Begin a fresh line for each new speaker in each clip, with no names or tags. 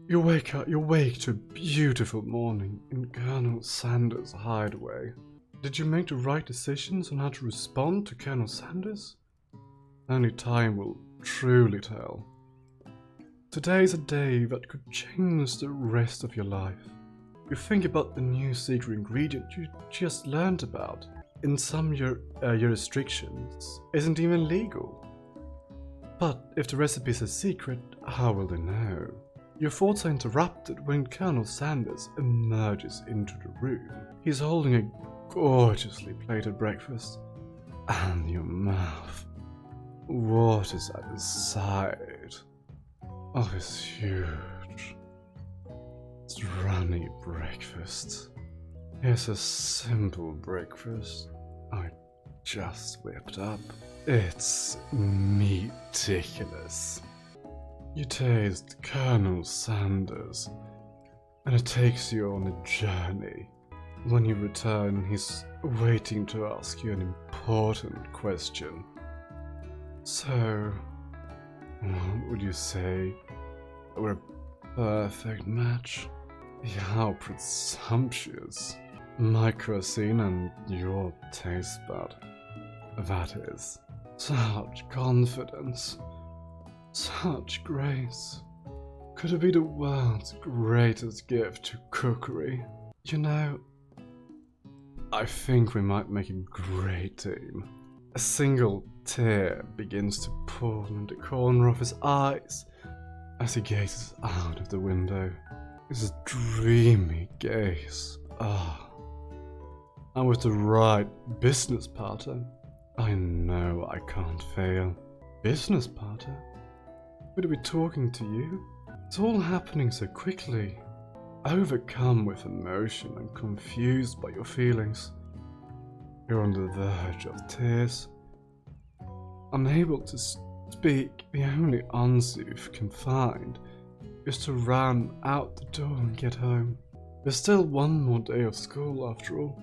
You wake to a beautiful morning in Colonel Sanders' hideaway. Did you make the right decisions on how to respond to Colonel Sanders? Only time will truly tell. Today is a day that could change the rest of your life. You think about the new secret ingredient you just learned about. In some jurisdictions, isn't even legal. But if the recipe is a secret, how will they know? Your thoughts are interrupted when Colonel Sanders emerges into the room. He's holding a gorgeously plated breakfast, and your mouth waters at the sight of his huge, runny breakfast. It's a simple breakfast I just whipped up. It's meticulous. You taste Colonel Sanders, and it takes you on a journey. When you return, he's waiting to ask you an important question. So, what would you say? We're a perfect match? How presumptuous. My cuisine and your taste bud. That is. Such confidence. Such grace. Could it be the world's greatest gift to cookery? You know, I think we might make a great team. A single tear begins to pool in the corner of his eyes as he gazes out of the window. His dreamy gaze. And with the right business partner, I know I can't fail. Business partner? Would I be talking to you? It's all happening so quickly. Overcome with emotion and confused by your feelings. You're on the verge of tears. Unable to speak, the only answer you can find is to run out the door and get home. There's still one more day of school after all.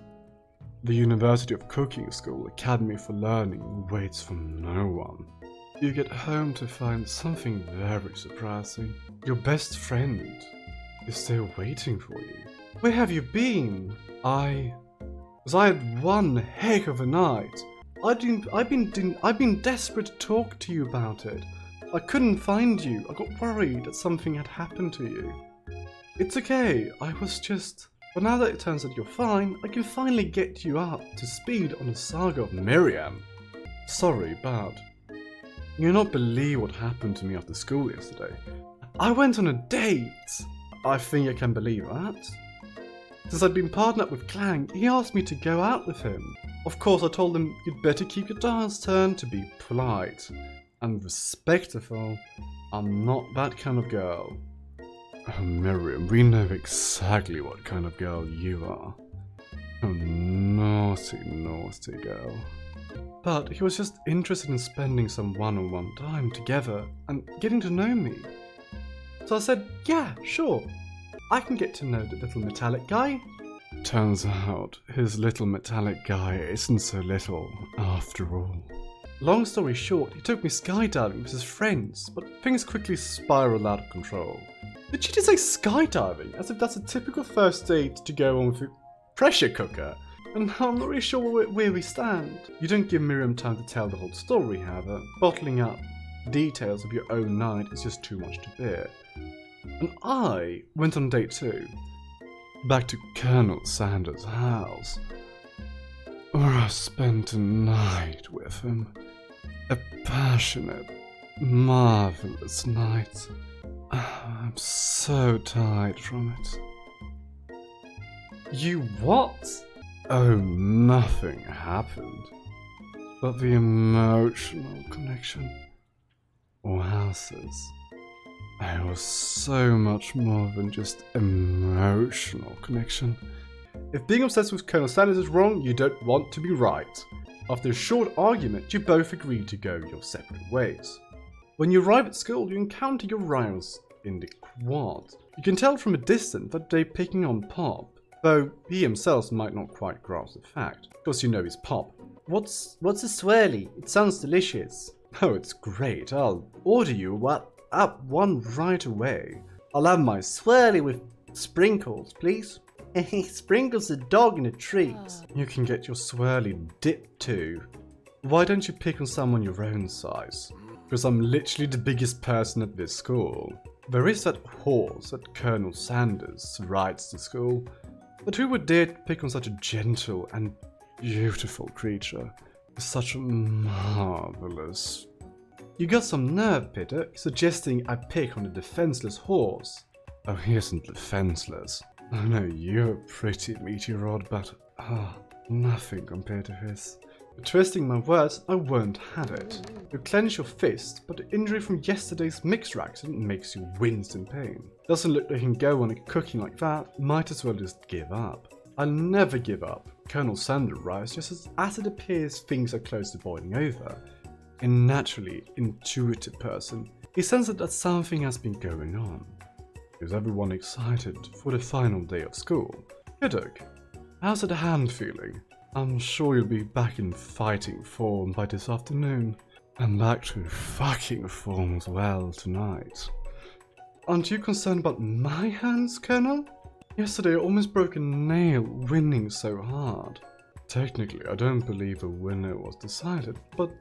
The University of Cooking School Academy for Learning waits for no one. You get home to find something very surprising. Your best friend is still waiting for you. Where have you been? I had one heck of a night. I've been desperate to talk to you about it. I couldn't find you. I got worried that something had happened to you. It's okay. But now that it turns out you're fine, I can finally get you up to speed on the saga of Miriam. Sorry, but you'll not believe what happened to me after school yesterday. I went on a date! I think I can believe that. Since I'd been partnered up with Clang, he asked me to go out with him. Of course, I told him you'd better keep your dials turned to be polite and respectful. I'm not that kind of girl. Oh, Miriam, we know exactly what kind of girl you are. Oh, naughty, naughty girl. But he was just interested in spending some one-on-one time together and getting to know me. So I said, yeah, sure. I can get to know the little metallic guy. Turns out, his little metallic guy isn't so little after all. Long story short, he took me skydiving with his friends, but things quickly spiraled out of control. Did you just say skydiving? As if that's a typical first date to go on with a pressure cooker. And I'm not really sure where we stand. You don't give Miriam time to tell the whole story, however. Bottling up details of your own night is just too much to bear. And I went on date too. Back to Colonel Sanders' house, where I spent a night with him. A passionate, marvelous night. I'm so tired from it. You what? Oh, nothing happened. But the emotional connection wowzers. It was so much more than just emotional connection. If being obsessed with Colonel Sanders is wrong, you don't want to be right. After a short argument, you both agree to go your separate ways. When you arrive at school, you encounter your rivals in the quad. You can tell from a distance that they're picking on Pop, though he himself might not quite grasp the fact. Of course you know he's Pop. What's a swirly? It sounds delicious. Oh, it's great. I'll order you up one right away. I'll have my swirly with sprinkles, please. Sprinkles the dog in a treat. You can get your swirly dipped too. Why don't you pick on someone your own size? Because I'm literally the biggest person at this school. There is that horse that Colonel Sanders rides to school, but who would dare to pick on such a gentle and beautiful creature? Such a marvelous... You got some nerve, Peter, suggesting I pick on a defenseless horse. Oh, he isn't defenseless. I know you're a pretty meteor, but nothing compared to his. Twisting my words, I won't have it. You clench your fist, but the injury from yesterday's mixer accident makes you wince in pain. Doesn't look like you can go on a cooking like that, might as well just give up. I'll never give up. Colonel Sanders writes just as it appears things are close to boiling over. A naturally intuitive person, he senses that something has been going on. Is everyone excited for the final day of school? Hiddock, how's the hand feeling? I'm sure you'll be back in fighting form by this afternoon. And back to fucking form as well tonight. Aren't you concerned about my hands, Colonel? Yesterday I almost broke a nail winning so hard. Technically, I don't believe a winner was decided, but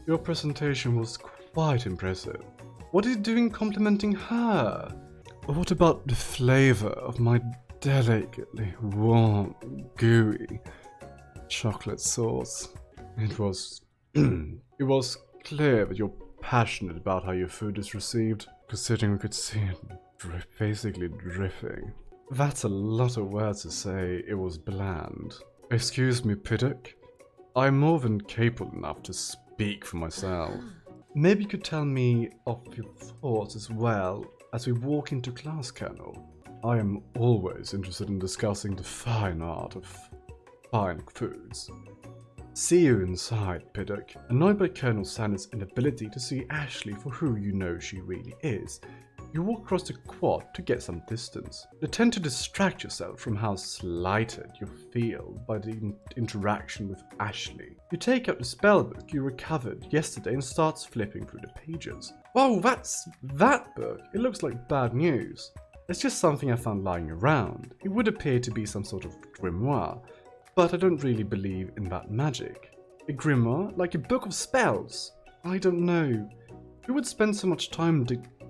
your presentation was quite impressive. What are you doing complimenting her? What about the flavor of my delicately warm, gooey chocolate sauce? It was clear that you're passionate about how your food is received, considering we could see it basically dripping. That's a lot of words to say it was bland. Excuse me, Piddock. I'm more than capable enough to speak for myself. Maybe you could tell me of your thoughts as well as we walk into class, Colonel. I am always interested in discussing the fine art of fine foods. See you inside, Piddock. Annoyed by Colonel Sanders' inability to see Ashley for who you know she really is, you walk across the quad to get some distance. You tend to distract yourself from how slighted you feel by the interaction with Ashley. You take out the spellbook you recovered yesterday and starts flipping through the pages. Whoa, that's that book! It looks like bad news. It's just something I found lying around. It would appear to be some sort of grimoire, but I don't really believe in that magic. A grimoire? Like a book of spells? I don't know. Who would spend so much time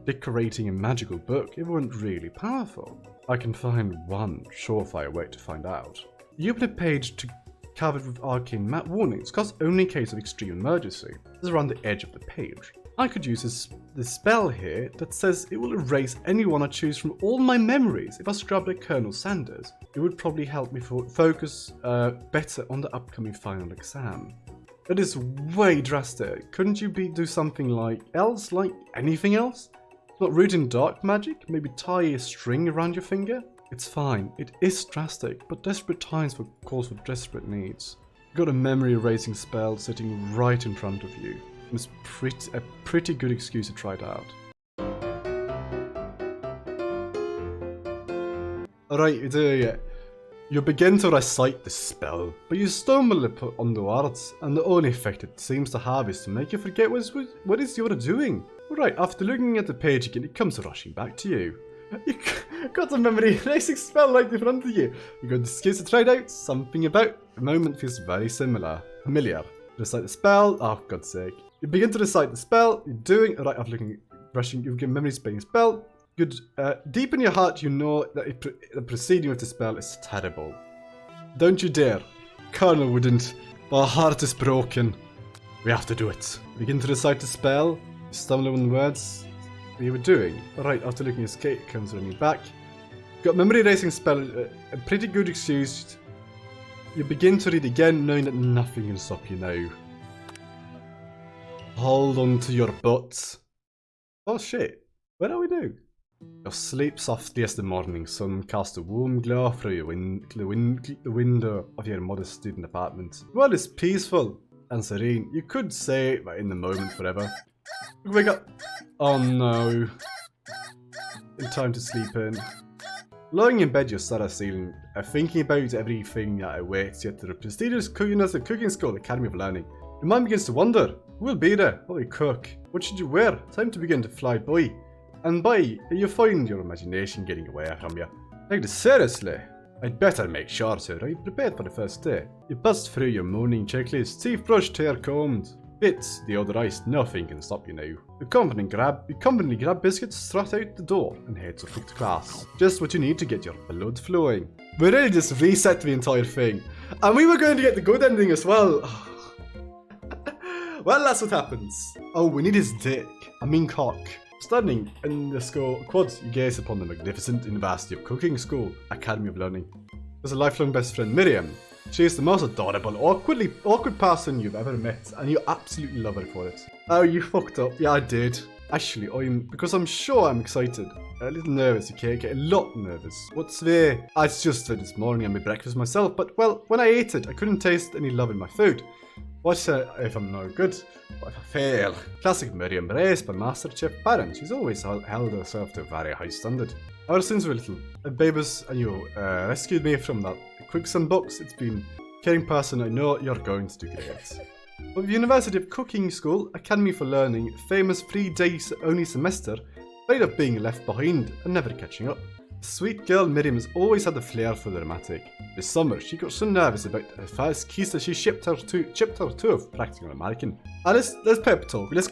decorating a magical book if it weren't really powerful? I can find one surefire way to find out. You open a page covered with arcane warnings, cause only in case of extreme emergency. This is around the edge of the page. I could use this spell here that says it will erase anyone I choose from all my memories if I scrub like Colonel Sanders. It would probably help me focus better on the upcoming final exam. That is way drastic. Couldn't you do something like anything else? Not root in dark magic? Maybe tie a string around your finger? It's fine. It is drastic, but desperate times calls for desperate needs. You got a memory erasing spell sitting right in front of you. It's a pretty good excuse to try it out. Alright, you do it. You begin to recite the spell, but you stumble on the words, and the only effect it seems to have is to make you forget what is you're doing. Alright, after looking at the page again, it comes rushing back to you. You got a memory erasing spell right in front of you. You got the excuse to try it out. Something about the moment feels very familiar. Recite the spell. Oh, God's sake. You begin to recite the spell. You're doing right after rushing. You get memory spelling spell. Good. Deep in your heart, you know that the proceeding of the spell is terrible. Don't you dare. Colonel wouldn't. Our heart is broken. We have to do it. Begin to recite the spell. You stumble on the words you were doing. Alright, after looking at skate, it comes running back. Got memory erasing spell. A pretty good excuse. You begin to read again, knowing that nothing can stop you now. Hold on to your butts. Oh shit. Where are we now? You sleep softly as the morning sun casts a warm glow through the window of your modest student apartment. The world is peaceful and serene. You could say that in the moment forever. Wake up! Oh no. In time to sleep in. Lying in bed, you stare at the ceiling, thinking about everything that awaits you at the prestigious cooking school Academy of Learning. Your mind begins to wonder. Who will be there? What will you cook? What should you wear? Time to begin to fly, boy. And by you find your imagination getting away from you. Like, seriously, I'd better make sure, sir, I'm prepared for the first day. You bust through your morning checklist, teeth brushed, hair combed, bits deodorized, nothing can stop you now. You confidently grab biscuits, strut out the door, and head to class. Just what you need to get your blood flowing. We really just reset the entire thing. And we were going to get the good ending as well. Well, that's what happens. Oh, we need his dick. I mean cock. Standing in the school quad, you gaze upon the magnificent University of Cooking School, Academy of Learning. There's a lifelong best friend, Miriam. She is the most adorable, awkward person you've ever met, and you absolutely love her for it. Oh, you fucked up. Yeah, I did. Actually, because I'm sure I'm excited. A little nervous, okay? Get a lot nervous. What's there? It's just that this morning I made breakfast myself, but, well, when I ate it, I couldn't taste any love in my food. What if I'm no good? What if I fail? Classic Miriam, raised by MasterChef parents. She's always held herself to a very high standard. Ever since we were little babies and you rescued me from that quicksand box, it's been caring person. I know you're going to do great. But the University of Cooking School, Academy for Learning, famous 3 days only semester, afraid of being left behind and never catching up. The sweet girl Miriam has always had a flair for the dramatic. This summer, she got so nervous about her first kiss that she chipped her toe of practicing American. Let's pep talk. Let's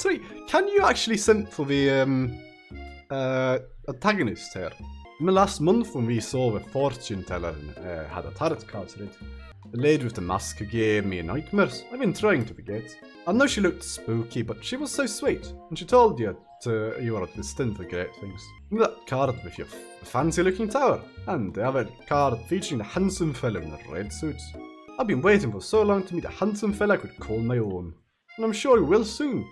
try. Can you actually send for the antagonist here? In the last month, when we saw the fortune teller had a tarot card read, the lady with the mask who gave me nightmares, I've been trying to forget. I know she looked spooky, but she was so sweet, and she told you you were destined for great things. Remember that card with your fancy-looking tower, and the other card featuring the handsome fella in the red suit. I've been waiting for so long to meet a handsome fella I could call my own, and I'm sure you will soon.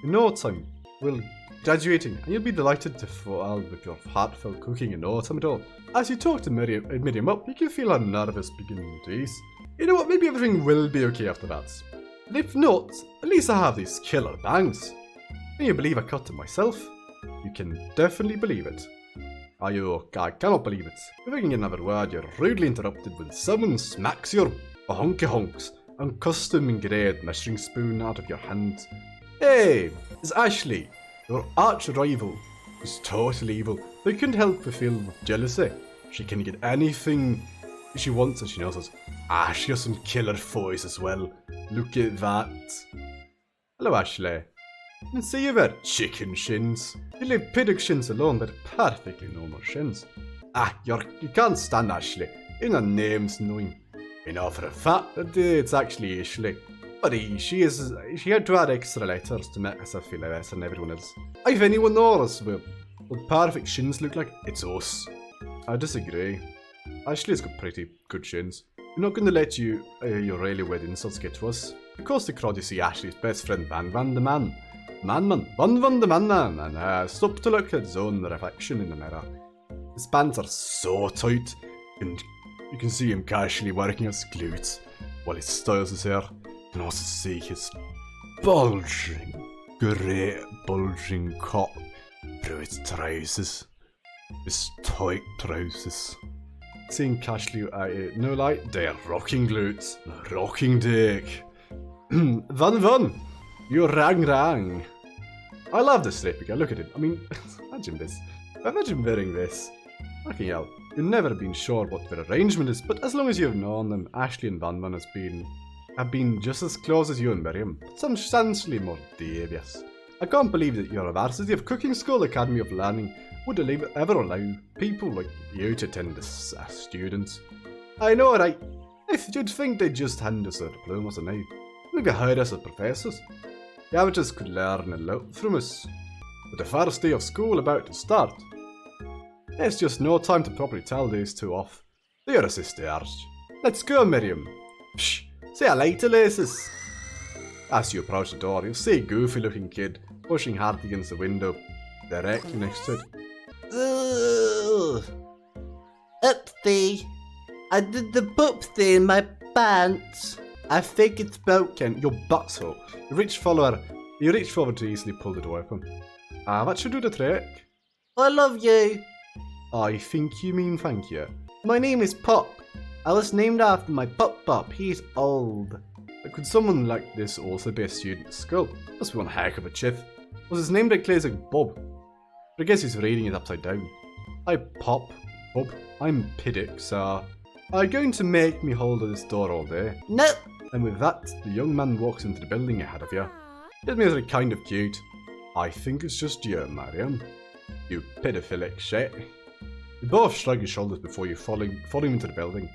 In no time, we'll graduating, and you'll be delighted to fall with your heartfelt cooking in no time at all. As you talk to Miriam up, you can feel her nervous beginning to ease. You know what, maybe everything will be okay after that. And if not, at least I have these killer bangs. Can you believe I cut them myself? You can definitely believe it. I cannot believe it. Before you can get another word, you're rudely interrupted when someone smacks your honky-honks and custom-engraved measuring spoon out of your hand. Hey, it's Ashley, your arch-rival, who's totally evil, but you couldn't help but feel jealousy. She can get anything she wants and she knows us. She has some killer voice as well. Look at that. Hello, Ashley. I can see you there, chicken shins. You leave piddock shins alone, but perfectly normal shins. You can't stand Ashley. Even her name's annoying. You know for a fact that it's actually Ashley. But she had to add extra letters to make herself feel better than everyone else. If anyone knows what perfect shins look like, it's us. I disagree. Ashley's got pretty good shins. We're not going to let your really weird insults get to us. Across the crowd you see Ashley's best friend Van the Man. Van the Man, and stop to look at his own reflection in the mirror. His pants are so tight, and you can see him casually working his glutes while he styles his hair. You can also see his great bulging cock through his trousers. His tight trousers. Seeing casually, no light, they are rocking glutes, rocking dick. Van, you rang. I love this straight guy, look at him. I mean, imagine this. Imagine wearing this. Fucking hell. You've never been sure what their arrangement is, but as long as you've known them, Ashley and Van have been just as close as you and Miriam, but substantially more devious. I can't believe that your University of Cooking School Academy of Learning would ever allow people like you to attend as students. I know, right? You'd think they'd just hand us our diplomas and now maybe hire us as professors. The amateurs could learn a lot from us. With the first day of school about to start, there's just no time to properly tell these two off. They're a sisters. Let's go, Miriam. Psh, see you later, laces. As you approach the door, you'll see a goofy-looking kid pushing hard against the window directly next to it.
Ugh. Upsy. I did the poopsie in my pants.
I think it's broken. Your butthole. You reach forward to easily pull the door open. That should do the trick.
I love you.
I think you mean thank you.
My name is Pop. I was named after my Pop. He's old.
Could someone like this also be a student at school? Must be one heck of a chief. Was his name like like Bob? But I guess he's reading it upside down. Hi, Pop. Bob. I'm Piddick, so are you going to make me hold this door all day?
No.
And with that, the young man walks into the building ahead of you. He admits it kind of cute. I think it's just you, Mariam. You pedophilic shit. You both shrug your shoulders before you follow him into the building.